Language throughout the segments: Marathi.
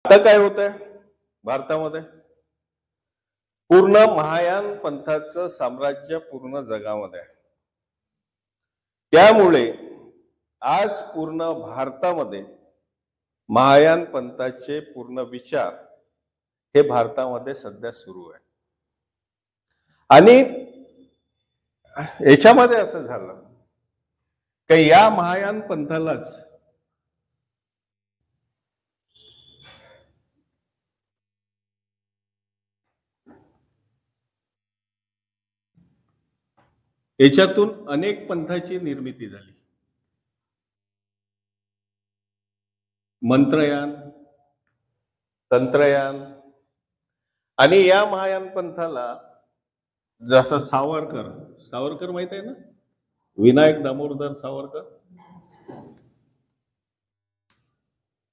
आता काय होत आहे भारतामध्ये? पूर्ण महायान पंथाचं साम्राज्य पूर्ण जगामध्ये आहे. त्यामुळे आज पूर्ण भारतामध्ये महायान पंथाचे पूर्ण विचार हे भारतामध्ये सध्या सुरू आहे. आणि याच्यामध्ये असं झालं की या महायान पंथालाच याच्यातून अनेक पंथाची निर्मिती झाली. मंत्रयान, तंत्रयान, आणि या महायान पंथाला जसं सावरकर माहित आहे ना, विनायक दामोदर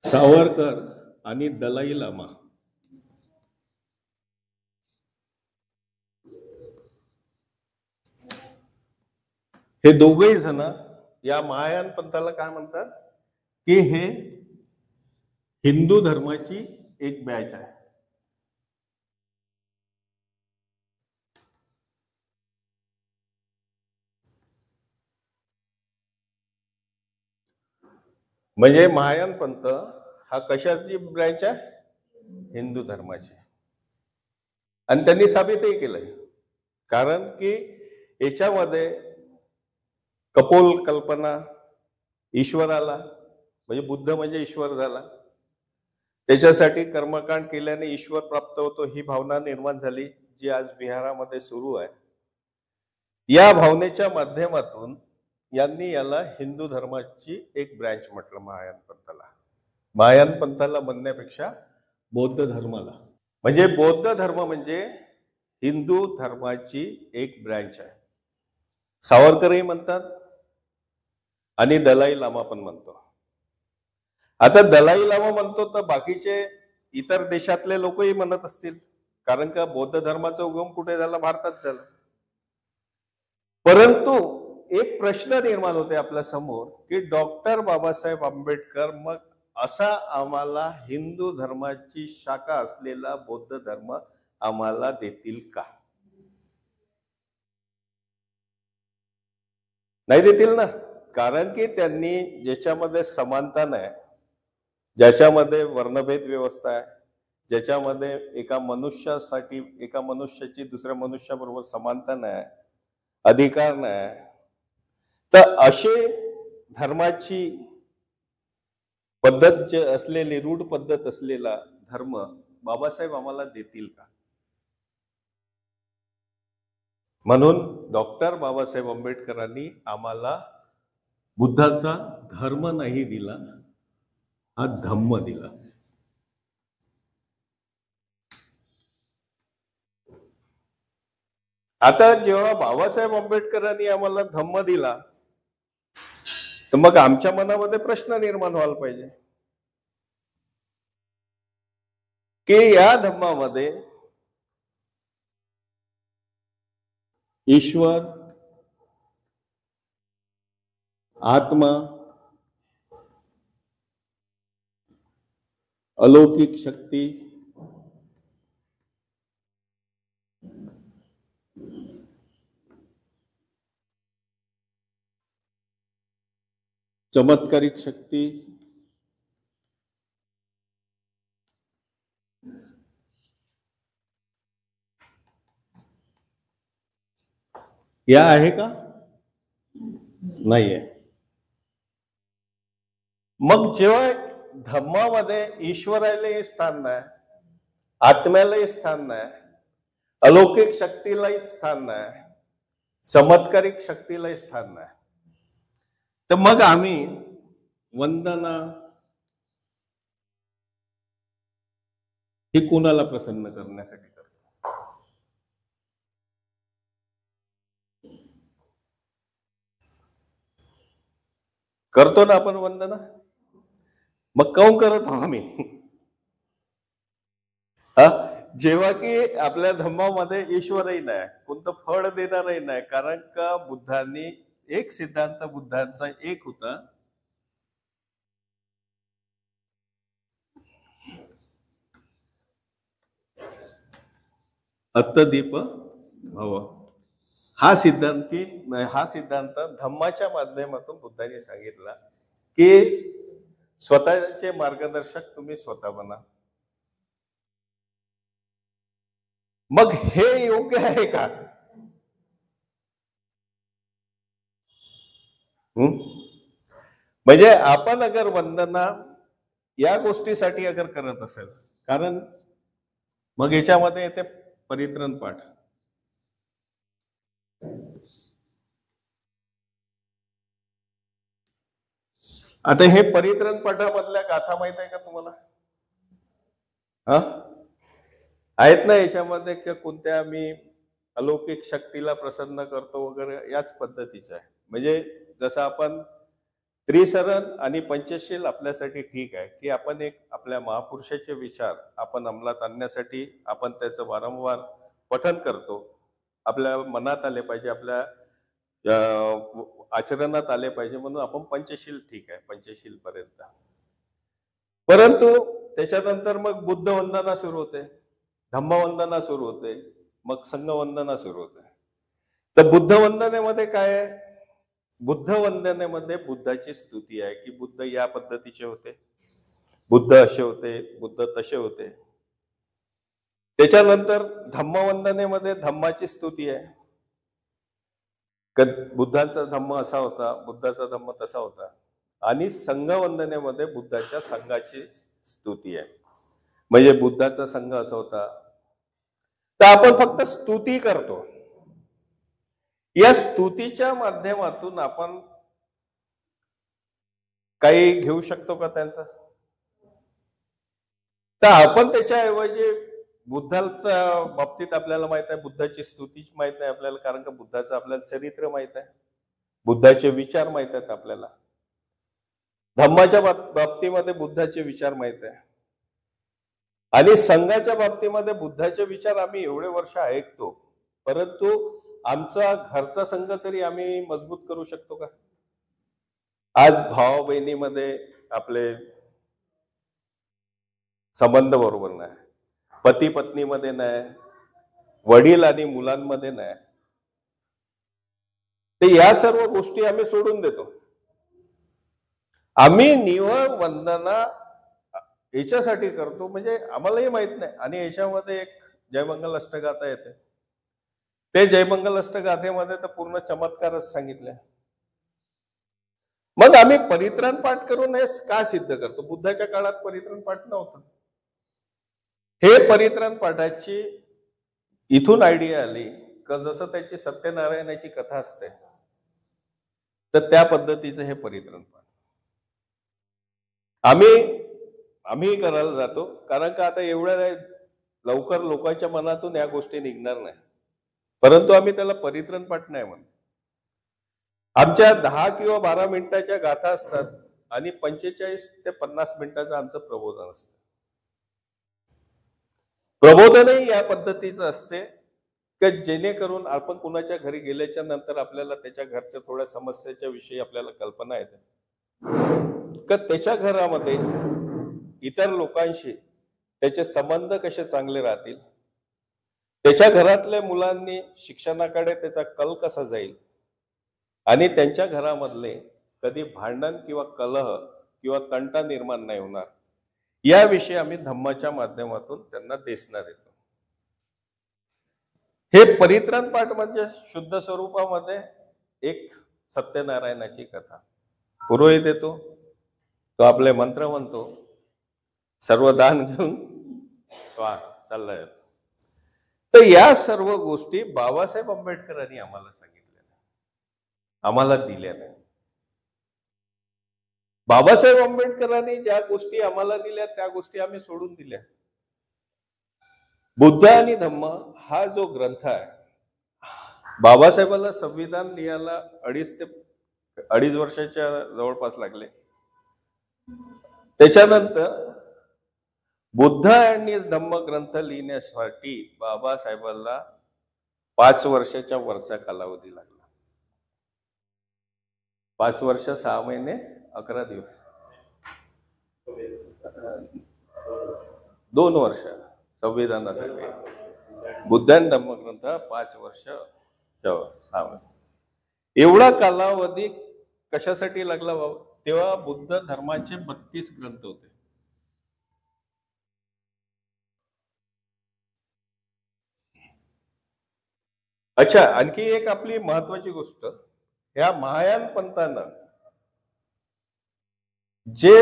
सावरकर आणि दलाई लामा हे दोघेही जण या महायान पंथाला काय म्हणतात की हे हिंदू धर्माची एक बॅच आहे. म्हणजे महायान पंथ हा कशाची ब्रँच आहे? हिंदू धर्माची. आणि त्यांनी साबितही केलंय, कारण की याच्यामध्ये कपोल कल्पना ईश्वराला, म्हणजे बुद्ध म्हणजे ईश्वर झाला, त्याच्यासाठी कर्मकांड केल्याने ईश्वर प्राप्त होतो ही भावना निर्माण झाली, जी आज बिहारामध्ये सुरू आहे. या भावनेच्या माध्यमातून यांनी याला हिंदू धर्माची एक ब्रँच म्हटलं महायान पंथाला. महायान पंथाला म्हणण्यापेक्षा बौद्ध धर्माला, म्हणजे बौद्ध धर्म म्हणजे हिंदू धर्माची एक ब्रँच आहे. सावरकरही म्हणतात आणि दलाई लामा पण म्हणतो. आता दलाई लामा म्हणतो तर बाकीचे इतर देशातले लोकही म्हणत असतील, कारण का बौद्ध धर्माचा उगम कुठे झाला? भारतात झाला. परंतु एक प्रश्न निर्माण होते आपल्या समोर की डॉक्टर बाबासाहेब आंबेडकर मग असा आम्हाला हिंदू धर्माची शाखा असलेला बौद्ध धर्म आम्हाला देतील का? नाही देतील ना, कारण की त्यांनी ज्याच्यामध्ये समानता नाही, ज्याच्यामध्ये वर्णभेद व्यवस्था आहे, ज्याच्यामध्ये एका मनुष्याची दुसऱ्या मनुष्याबरोबर समानता नाही, अधिकार नाही, तर असे धर्माची पद्धत जे असलेली, रूढ पद्धत असलेला धर्म बाबासाहेब आम्हाला देतील का? म्हणून डॉक्टर बाबासाहेब आंबेडकरांनी आम्हाला बुद्धाचा धर्म नाही दिला, हा धम्म दिला. आता जेव्हा बाबासाहेब आंबेडकरांनी आम्हाला धम्म दिला, तर मग आमच्या मनामध्ये प्रश्न निर्माण व्हायला पाहिजे की या धम्मामध्ये ईश्वर, आत्मा, अलौकिक शक्ती, चमत्कारिक शक्ती, या आहे का? नाहीये. मग जेव्हा धम्मामध्ये ईश्वरालाही स्थान नाही, आत्म्यालाही स्थान नाही, अलौकिक शक्तीलाही स्थान नाही, चमत्कारिक शक्तीलाही स्थान नाही, तर मग आम्ही वंदना ही कोणाला प्रसन्न करण्यासाठी करतो ना आपण वंदना? मग काऊन करत आहो आम्ही? जेव्हा की आपल्या धम्मामध्ये ईश्वरही नाही, कोणतं फळ देणारही नाही, कारण का बुद्धांनी एक सिद्धांत बुद्धांचा एक होता अत्तदीप भव. हा सिद्धांत धम्माच्या माध्यमातून बुद्धांनी सांगितला की स्वतःचे मार्गदर्शक तुम्ही स्वतः बना. मग हे योग्य आहे का? म्हणजे आपण अगर वंदना या गोष्टीसाठी अगर करत असेल, कारण मग याच्यामध्ये येते परित्रण पाठ. आता हे परित्रण पाठामधल्या गाथा माहित आहे का तुम्हाला? हा आहेत ना याच्यामध्ये, की कोणत्या मी अलौकिक शक्तीला प्रसन्न करतो वगैरे याच पद्धतीचं आहे. म्हणजे जसं आपण त्रिसरण आणि पंचशील आपल्यासाठी ठीक आहे, की आपण एक आपल्या महापुरुषाचे विचार आपण अंमलात आणण्यासाठी आपण त्याचं वारंवार पठन करतो. आपल्या मनात आले पाहिजे, आपल्या आचरणात आले पाहिजे, म्हणून आपण पंचशील ठीक आहे, पंचशील पर्यंत. परंतु त्याच्यानंतर मग बुद्ध वंदना सुरू होते, धम्मवंदना सुरू होते, मग संघवंदना सुरू होते. तर बुद्ध वंदनेमध्ये काय आहे? बुद्ध वंदनेमध्ये बुद्धाची स्तुती आहे, की बुद्ध या पद्धतीचे होते, बुद्ध असे होते, बुद्ध तसे होते. त्याच्यानंतर धम्मवंदनेमध्ये धम्माची स्तुती आहे, बुद्धांचा धम्म असा होता, बुद्धाचा धम्म तसा होता. आणि संघवंदनेमध्ये बुद्धाच्या संघाची स्तुती आहे, म्हणजे बुद्धाचा संघ असा होता. तर आपण फक्त स्तुती करतो. या स्तुतीच्या माध्यमातून आपण काही घेऊ शकतो का त्यांचा? तर आपण त्याच्याऐवजी बुद्धाच्या बाबतीत आपल्याला माहित आहे, बुद्धाची स्तुतीच माहित नाही आपल्याला, कारण का बुद्धाचं आपल्याला चरित्र माहित आहे, बुद्धाचे विचार माहित आहेत आपल्याला. धम्माच्या बाबतीमध्ये बुद्धाचे विचार माहित आहे, आणि संघाच्या बाबतीमध्ये बुद्धाचे विचार आम्ही एवढे वर्ष ऐकतो, परंतु आमचा घरचा संघ तरी आम्ही मजबूत करू शकतो का? आज भावा बहिणीमध्ये आपले संबंध बरोबर नाही, पती पत्नीमध्ये नाही, वडील आणि मुलांमध्ये नाही. तर या सर्व गोष्टी आम्ही सोडून देतो. आम्ही निव्वळ वंदना याच्यासाठी करतो, म्हणजे आम्हालाही माहित नाही. आणि याच्यामध्ये एक जयमंगल अष्टगाथा येते, ते जयमंगल अष्टगाथेमध्ये तर पूर्ण चमत्कारच सांगितले. मग आम्ही परित्रण पाठ करून हे का सिद्ध करतो? बुद्धाच्या काळात परित्रण पाठ नव्हतं. हे परित्रण पाठाची इथून आयडिया आली का जसं त्याची सत्यनारायणाची कथा असते, तर त्या पद्धतीचं हे परित्रण पाठ आम्ही करायला जातो. कारण का आता एवढ्या लवकर लोकांच्या मनातून या गोष्टी निघणार नाही, परंतु आम्ही त्याला परित्रण पाठ नाही म्हणतो. आमच्या 10 किंवा 12 मिनिटाच्या गाथा असतात आणि 45 ते 50 मिनिटाचं आमचं प्रबोधन असतं. प्रबोधनही या पद्धतीचं असते की जेणेकरून आपण कुणाच्या घरी गेल्याच्या नंतर आपल्याला त्याच्या घरच्या थोड्या समस्याच्या विषयी आपल्याला कल्पना येते, का त्याच्या घरामध्ये इतर लोकांशी त्याचे संबंध कसे चांगले राहतील, त्याच्या घरातल्या मुलांनी शिक्षणाकडे त्याचा कल कसा जाईल, आणि त्यांच्या घरामधले कधी भांडण किंवा कलह किंवा तंटा निर्माण नाही होणार, याविषयी आम्ही धम्माच्या माध्यमातून त्यांना देशना देतो. हे परित्रण पाठ म्हणजे शुद्ध स्वरूपामध्ये एक सत्यनारायणाची कथा. पुरोहित येतो, तो आपले मंत्र म्हणतो, सर्व दान घेऊन चाललाय. तर या सर्व गोष्टी बाबासाहेब आंबेडकरांनी आम्हाला सांगितल्या, आम्हाला दिल्या नाही. बाबासाहेब आंबेडकरांनी ज्या गोष्टी आम्हाला दिल्या त्या गोष्टी आम्ही सोडून दिल्या. बुद्ध आणि धम्म हा जो ग्रंथ आहे, बाबासाहेबांना संविधान लिहायला 2.5 वर्षाच्या जवळपास लागले. त्याच्यानंतर बुद्ध आणि धम्म ग्रंथ लिहिण्यासाठी बाबासाहेबांना 5 वर्षाच्या वरचा कालावधी लागला. 5 वर्ष 6 महिने 11 दिवस, 2 वर्ष संविधानासाठी. बुद्धान धम्मग्रंथ 5 वर्ष 6 वर्ष एवढा कालावधी कशासाठी लागला बाबा? तेव्हा बुद्ध धर्माचे 32 ग्रंथ होते. अच्छा, आणखी एक आपली महत्वाची गोष्ट, ह्या महायान पंथानं जे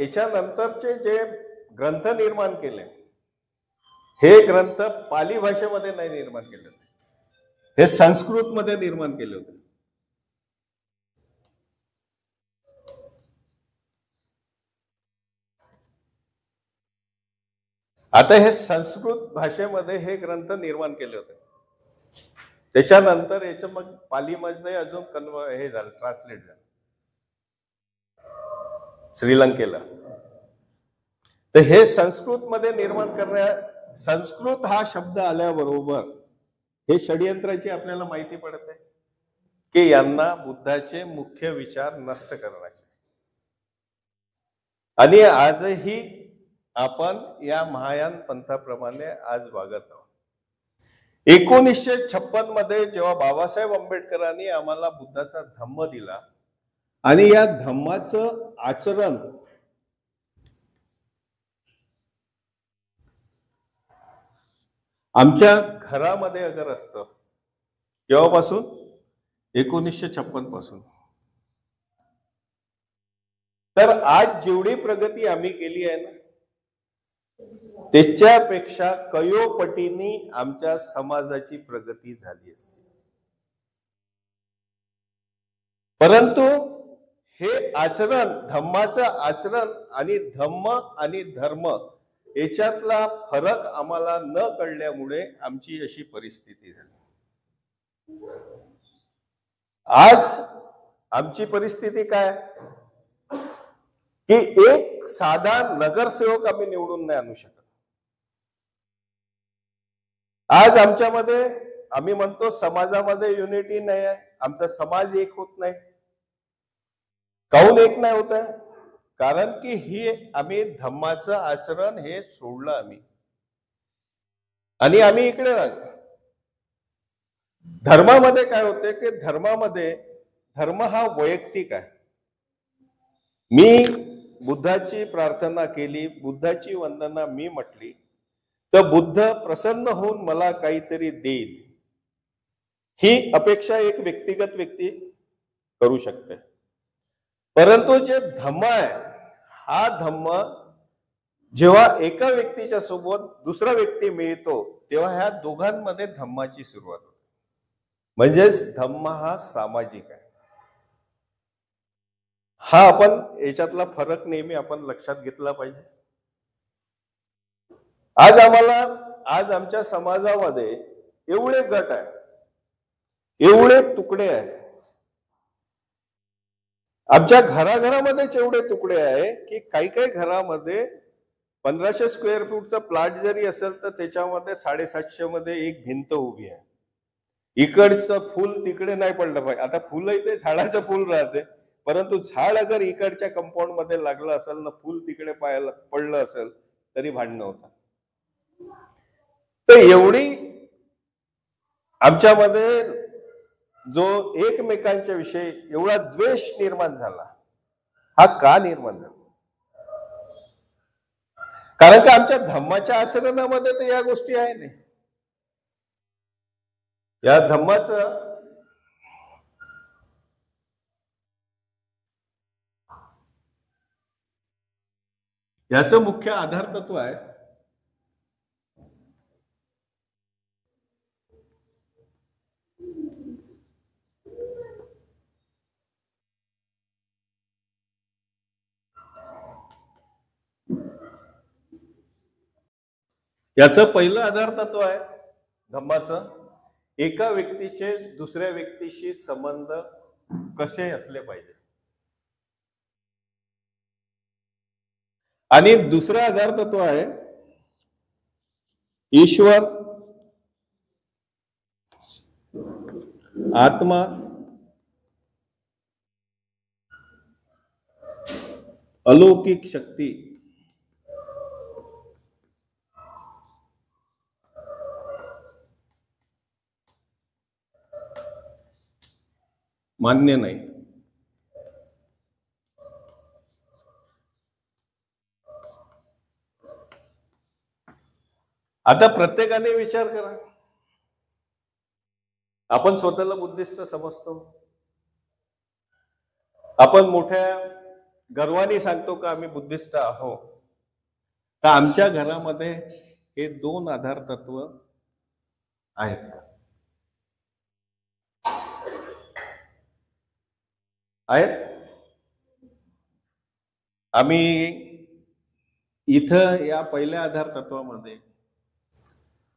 याच्यानंतरचे जे ग्रंथ निर्माण केले, हे ग्रंथ पाली भाषेमध्ये नाही निर्माण केले होते, हे संस्कृत मध्ये निर्माण केले होते. आता हे संस्कृत भाषेमध्ये हे ग्रंथ निर्माण केले होते. त्याच्यानंतर याचं मग पालीमध्ये अजून हे झालं, ट्रान्सलेट झालं श्रीलंकेला. तर हे संस्कृत मध्ये निर्माण करण्या, संस्कृत हा शब्द आल्याबरोबर हे षड्यंत्राची आपल्याला माहिती पडते की यांना बुद्धाचे मुख्य विचार नष्ट करण्याचे. आणि आजही आपण या महायान पंथाप्रमाणे आज वागत आहोत. 1956 मध्ये जेव्हा बाबासाहेब आंबेडकरांनी आम्हाला बुद्धाचा धम्म दिला आणि या धम्माचं आचरण आमच्या घरामध्ये अगर असतं, केव्हापासून? 1956 पासून. तर आज जेवढी प्रगती आम्ही केली आहे ना, त्याच्यापेक्षा कयोपटीने आमच्या समाजाची प्रगती झाली असते. परंतु हे आचरण, धम्माचं आचरण आणि धम्म आणि धर्म याच्यातला फरक आम्हाला न कळल्यामुळे आमची अशी परिस्थिती झाली. आज आमची परिस्थिती काय की एक साधा नगरसेवक आम्ही निवडून नाही आणू शकत. आज आमच्यामध्ये, आम्ही म्हणतो समाजामध्ये युनिटी नाही आहे, आमचा समाज एक होत नाही. काहून एक नाही होत आहे? कारण की ही आम्ही धम्माचं आचरण हे सोडलं आम्ही, आणि आम्ही इकडे राहिलो. धर्मामध्ये काय होते की धर्मामध्ये धर्म हा वैयक्तिक आहे. मी बुद्धाची प्रार्थना केली, बुद्धाची वंदना मी म्हटली, तर बुद्ध प्रसन्न होऊन मला काहीतरी देईल, ही अपेक्षा एक व्यक्तिगत व्यक्ती करू शकते. परंतु जे धम्म आहे, हा धम्म जेव्हा एका व्यक्तीच्या सोबत दुसरा व्यक्ती मिळतो, तेव्हा ह्या दोघांमध्ये धम्माची सुरुवात होते. म्हणजेच धम्म हा सामाजिक आहे. हा आपण याच्यातला फरक नेहमी आपण लक्षात घेतला पाहिजे. आज आमच्या समाजामध्ये एवढे गट आहे, एवढे तुकडे आहे, आमच्या घराघरामध्येच एवढे तुकडे आहे की काही काही घरामध्ये 1500 स्क्वेअर फूटचा प्लॉट जरी असेल तर त्याच्यामध्ये 750 मध्ये एक भिंत उभी आहे. इकडचं फुल तिकडे नाही पडलं पाहिजे. आता फुलही ते झाडाचं फुल राहते, परंतु झाड अगर इकडच्या कंपाऊंड मध्ये लागलं असेल ना, फुल तिकडे पडलं असेल तरी भांडणं होतं. तर एवढी आमच्यामध्ये जो एकमेकांच्या विषयी एवढा द्वेष निर्माण झाला, हा का निर्माण झाला? कारण का आमच्या धम्माच्या आचरणामध्ये तर या गोष्टी आहे नाही. या धम्माचं याचं मुख्य आधार तत्व आहे याचं पहिलं आधार तत्व आहे धम्माचं, एका व्यक्तीचे दुसऱ्या व्यक्तीशी संबंध कसे असले पाहिजे. आणि दुसरं आधार तत्व आहे ईश्वर, आत्मा, अलौकिक शक्ती, मान्य नाही. आता प्रत्येकाने विचार करा, आपण स्वतःला बुद्धिस्ट समजतो, आपण मोठ्या गर्वाने सांगतो का आम्ही बुद्धिस्ट आहोत, तर आमच्या घरामध्ये हे 2 आधार तत्व आहेत का? आहेत? आम्ही इथं या पहिल्या आधार तत्वामध्ये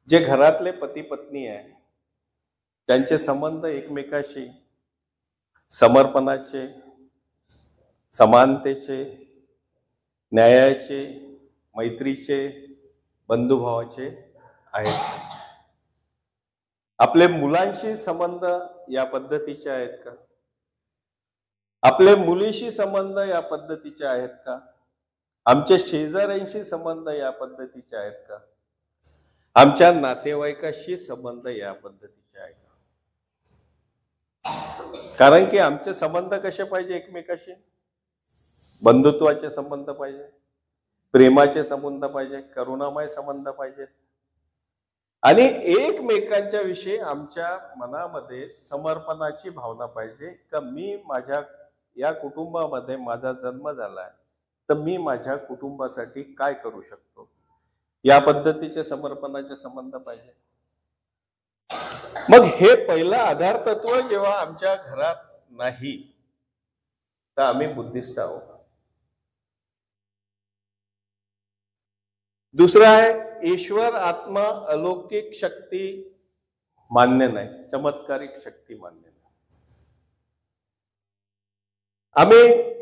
जे घरातले पती पत्नी आहे त्यांचे संबंध एकमेकाशी समर्पणाचे, समानतेचे, न्यायाचे, मैत्रीचे, बंधुभावाचे आहेत. आपले मुलांशी संबंध या पद्धतीचे आहेत का? आपले मुलीशी संबंध या पद्धतीचे आहेत का? आमच्या शेजाऱ्यांशी संबंध या पद्धतीचे आहेत का? आमच्या नातेवाईकाशी संबंध या पद्धतीचे आहेत का? कारण की आमचे संबंध कसे पाहिजे एकमेकाशी? बंधुत्वाचे संबंध पाहिजे, प्रेमाचे संबंध पाहिजे, करुणामय संबंध पाहिजे आणि एकमेकांच्या विषयी आमच्या मनामध्ये समर्पणाची भावना पाहिजे का मी माझ्या या कुटुंबामध्ये माझा जन्म झालाय तर मी माझ्या कुटुंबासाठी काय करू शकतो, या पद्धतीचे समर्पणाचे संबंध पाहिजे. मग हे पहिलं आधार तत्व जेव्हा आमच्या घरात नाही तर आम्ही बुद्धिस्ट आहोत. दुसरं आहे ईश्वर, आत्मा, अलौकिक शक्ती मान्य नाही, चमत्कारिक शक्ती मान्य नाही. आम्ही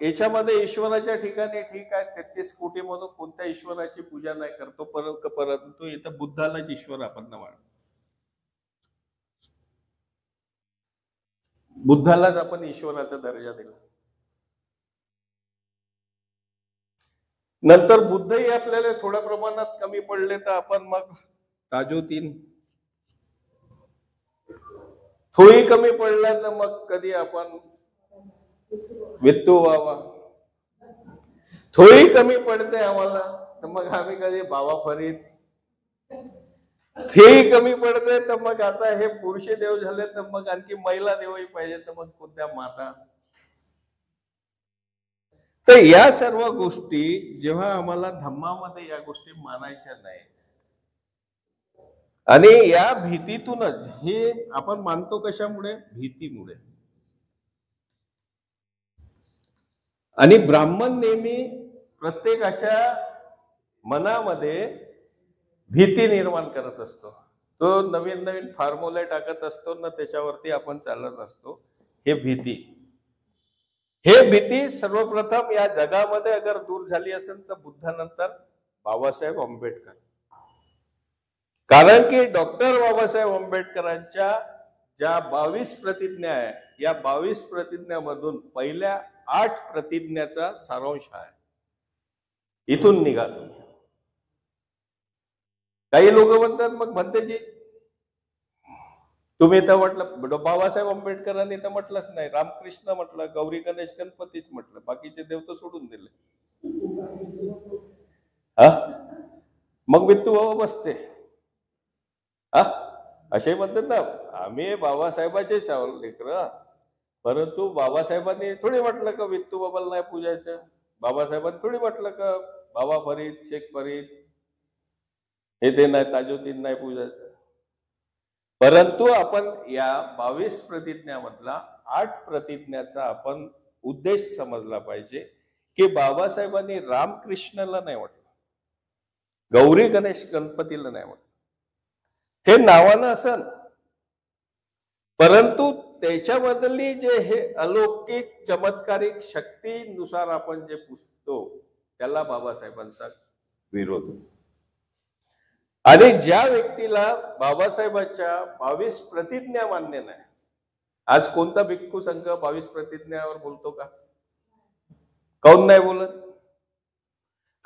याच्यामध्ये ईश्वराच्या ठिकाणी ठीक आहे 33 कोटी म्हणून कोणत्या ईश्वराची पूजा नाही करतो, परंतु इथं बुद्धालाच ईश्वर आपण मानतो. बुद्धालाच आपण ईश्वराचा दर्जा दिला. नंतर बुद्धही आपल्याला थोड्या प्रमाणात कमी पडले तर आपण मग ताजुद्दीन, थोडी कमी पडल्या तर मग कधी आपण वित्तू बाबा, थोडी कमी पडते आम्हाला तर मग आम्ही कधी बाबा फरीद, तेही कमी पडते तर मग आता हे पुरुष देव झाले तर मग आणखी महिला देवही पाहिजे तर मग कोणत्या माता. तर या सर्व गोष्टी जेव्हा आम्हाला धम्मामध्ये या गोष्टी मानायच्या नाही आणि या भीतीतूनच हे आपण मानतो, कशामुळे? भीतीमुळे. आणि ब्राह्मण नेहमी प्रत्येकाच्या मनामध्ये भीती निर्माण करत असतो. तो नवीन नवीन फॉर्म्युले टाकत असतो ना, त्याच्यावरती आपण चालत असतो. हे भीती सर्वप्रथम या जगामध्ये अगर दूर झाली असेल तर बुद्धानंतर बाबासाहेब आंबेडकर. कारण की डॉक्टर बाबासाहेब आंबेडकरांच्या ज्या 22 प्रतिज्ञा आहे, या 22 प्रतिज्ञामधून पहिल्या 8 प्रतिज्ञाचा सारांश आहे. इथून निघा तुम्ही. काही लोक म्हणतात मग भंतेजी तुम्ही तर म्हटलं, बाबासाहेब आंबेडकरांनी तर म्हटलंच नाही, रामकृष्ण म्हटलं, गौरी गणेश गणपतीच म्हटलं, बाकीचे देव तर सोडून दिले. हा मग वित्तू बाबा बसते हा असे म्हणतात ना, आम्ही बाबासाहेबाचे लेकर, परंतु बाबासाहेबांनी थोडी म्हटलं का वित्तू बाबाला नाही पूजायचं, बाबासाहेबांनी थोडी म्हटलं का बाबा फरीद, शेख फरीद हे ते नाही, ताजुद्दीन नाही पूजायचं. परंतु आपण या 22 प्रतिज्ञामधला 8 प्रतिज्ञाचा आपण उद्देश समजला पाहिजे की बाबासाहेबांनी रामकृष्णाला नाही म्हटलं, गौरी गणेश गणपतीला नाही म्हटलं. ते नावानं असन, परंतु त्याच्याबद्दली जे हे अलौकिक चमत्कारिक शक्तीनुसार आपण जे पुजतो त्याला बाबासाहेबांचा विरोध. आणि ज्या व्यक्तीला बाबासाहेबांच्या 22 प्रतिज्ञा मान्य नाही, आज कोणता भिक्खू संघ 22 प्रतिज्ञावर बोलतो का? काऊन नाही बोलत?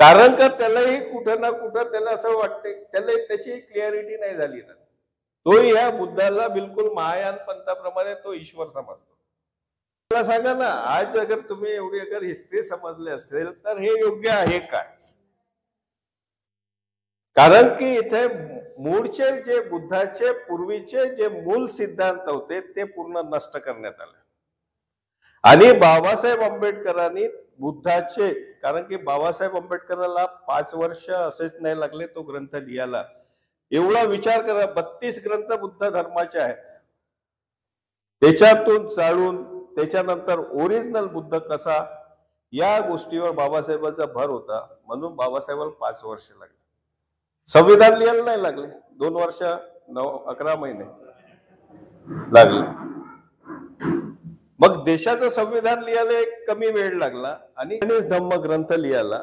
कारण का त्यालाही कुठं ना कुठं त्याला असं वाटते, त्याला त्याची क्लिअरिटी नाही झाली ना. तो या बुद्धाला बिलकुल महायान पंथाप्रमाणे तो ईश्वर समजतो. मला सांगा ना, आज अगर तुम्ही एवढी अगर हिस्ट्री समजली असेल तर हे योग्य आहे काय? कारण की इथे मूळचे जे बुद्धाचे पूर्वीचे जे मूल सिद्धांत होते ते पूर्ण नष्ट करण्यात आले आणि बाबासाहेब आंबेडकरांनी बुद्धाचे, कारण की बाबासाहेब आंबेडकरांना 5 वर्ष असेच नाही लागले तो ग्रंथ लिहायला. एवढा विचार करा, 32 ग्रंथ बुद्ध धर्माचे आहेत. त्याच्यातून चालून त्याच्यानंतर ओरिजिनल बुद्ध कसा, या गोष्टीवर बाबासाहेबांचा भर होता. म्हणून बाबासाहेबांना 5 वर्ष लागले. संविधान लिहायला नाही लागले, 2 वर्ष 11 महिने लागले. मग देशाचं संविधान लिहायला एक कमी वेळ लागला आणि धम्म ग्रंथ लिहायला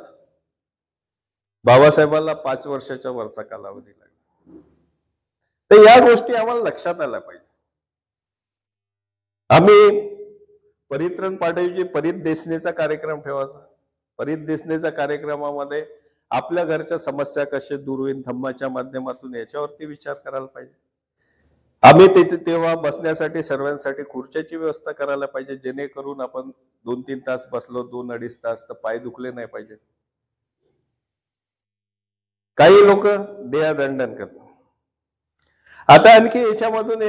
बाबासाहेबांना 5 वर्षाच्या वरचा कालावधी लागला. तर या गोष्टी आम्हाला लक्षात आल्या पाहिजे. आम्ही परित्रण पाठवजी परिदेशनेचा कार्यक्रम ठेवायचा. परिदेशनेच्या कार्यक्रमामध्ये आपल्या घरच्या समस्या कशा दूर होईल धम्माच्या माध्यमातून याच्यावरती विचार करायला पाहिजे. आम्ही तिथे तेव्हा बसण्यासाठी सर्वांसाठी खुर्च्याची व्यवस्था करायला पाहिजे, जेणेकरून आपण 2-3 तास बसलो, 2-2.5 तास, तर पाय दुखले नाही पाहिजे. काही लोक देहदंडन करतात. आता आणखी याच्यामधून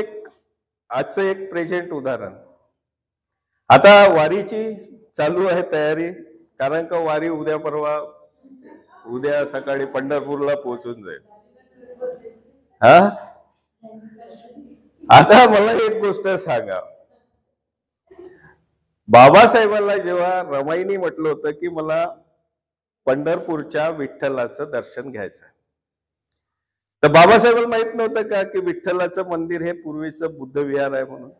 आजचं एक प्रेझेंट उदाहरण. आता वारीची चालू आहे तयारी, कारण का वारी उद्या सकाळी पंढरपूरला पोहोचून जाईल. आता मला एक गोष्ट सांगा, बाबासाहेबांना जेव्हा रमाईनी म्हटलं होतं की मला पंढरपूरच्या विठ्ठलाचं दर्शन घ्यायचं, तर बाबासाहेबांना माहित नव्हतं का की विठ्ठलाचं मंदिर हे पूर्वीचं बुद्ध विहार आहे म्हणून?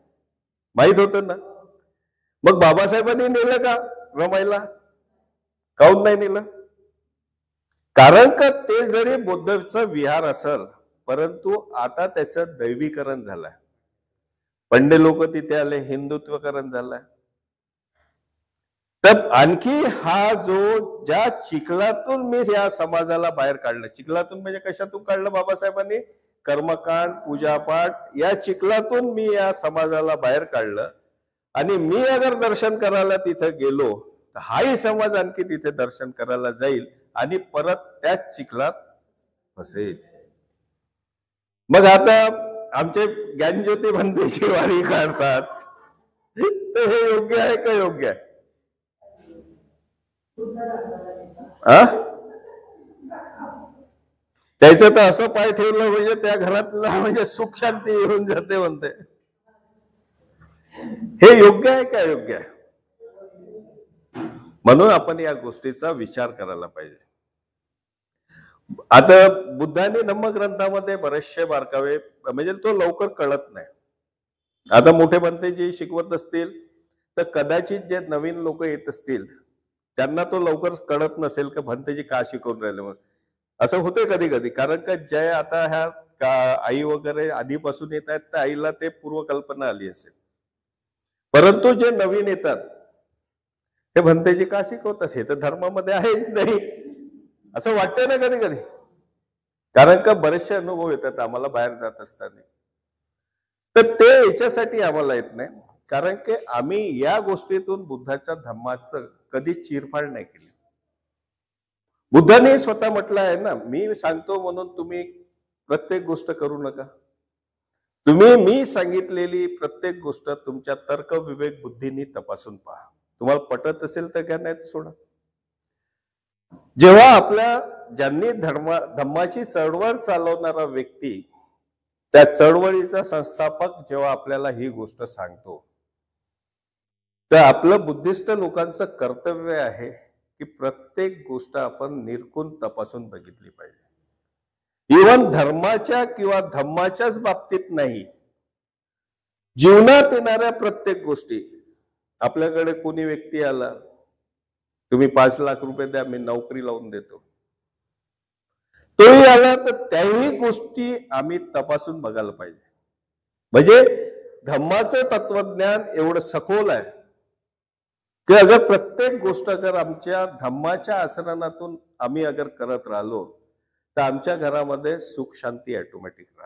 माहित होतं ना. मग बाबासाहेबांनी नेलं का रमाईला? काऊन नाही नेलं? कारण का ते जरी बुद्धचं विहार असेल, परंतु आता त्याचं दैवीकरण झालंय. पंडे लोक तिथे आले, हिंदुत्वकरण झालंय. तर आणखी हा जो ज्या चिखलातून मी या समाजाला बाहेर काढलं, चिखलातून म्हणजे कशातून काढलं बाबासाहेबांनी? कर्मकांड, पूजापाठ, या चिखलातून मी या समाजाला बाहेर काढलं. आणि मी अगर दर्शन करायला तिथे गेलो तर हाही समाज आणखी तिथे दर्शन करायला जाईल आणि परत त्याच चिखलात फसेल. मग आता आमचे ज्ञानज्योती भंतेची वारी काढतात, तर हे योग्य आहे का? योग्य आहे? त्याचं तर असं पाय ठेवलं म्हणजे त्या घरातला म्हणजे सुख शांती येऊन जाते म्हणते. हे योग्य आहे का? योग्य आहे? म्हणून आपण या गोष्टीचा विचार करायला पाहिजे. आता बुद्धाने धम्मग्रंथामध्ये बरेचसे बारकावे म्हणजे तो लवकर कळत नाही. आता मोठे बनते जे शिकवत असतील तर कदाचित जे नवीन लोक येत असतील त्यांना तो लवकर कळत नसेल का भंतेजी का शिकवून राहिले. मग असं होते कधी कधी, कारण का जय आता ह्या आई वगैरे आधीपासून येत आहेत तर आईला ते पूर्वकल्पना आली असेल, परंतु जे नवीन येतात हे भंतेजी का शिकवतात? हे तर धर्मामध्ये आहेच नाही असं वाटतंय ना कधी कधी. कारण का बरेचसे अनुभव येतात आम्हाला बाहेर जात असताना. तर ते याच्यासाठी आम्हाला येत नाही कारण की आम्ही या गोष्टीतून बुद्धाच्या धम्माचं कधी चिरफाड नाही केली. बुद्धाने स्वतः म्हटलं आहे ना, मी सांगतो म्हणून तुम्ही प्रत्येक गोष्ट करू नका. तुम्ही मी सांगितलेली प्रत्येक गोष्ट तुमच्या तर्क विवेक बुद्धीने तपासून पहा. तुम्हाला पटत असेल तर घ्या, नाही तर सोडा. जेव्हा आपल्या ज्यांनी धम्माची चळवळ चालवणारा व्यक्ती, त्या चळवळीचा संस्थापक जेव्हा आपल्याला ही गोष्ट सांगतो, तर आपलं बुद्धिस्ट लोकांचं कर्तव्य आहे की प्रत्येक गोष्ट आपण निरखून तपासून बघितली पाहिजे. इव्हन धर्माच्या किंवा धम्माच्याच बाबतीत नाही, जीवनात येणाऱ्या प्रत्येक गोष्टी. आपल्याकडे कोणी व्यक्ती आला, तुम्ही 5 लाख रुपये द्या, मी नोकरी लावून देतो, तोही आला तर त्याही गोष्टी आम्ही तपासून बघायला पाहिजे. म्हणजे धम्माचं तत्वज्ञान एवढं सखोल आहे की अगर प्रत्येक गोष्ट अगर आमच्या धम्माच्या आचरणातून आम्ही अगर करत राहिलो तर आमच्या घरामध्ये सुख शांती ऑटोमॅटिक राहते.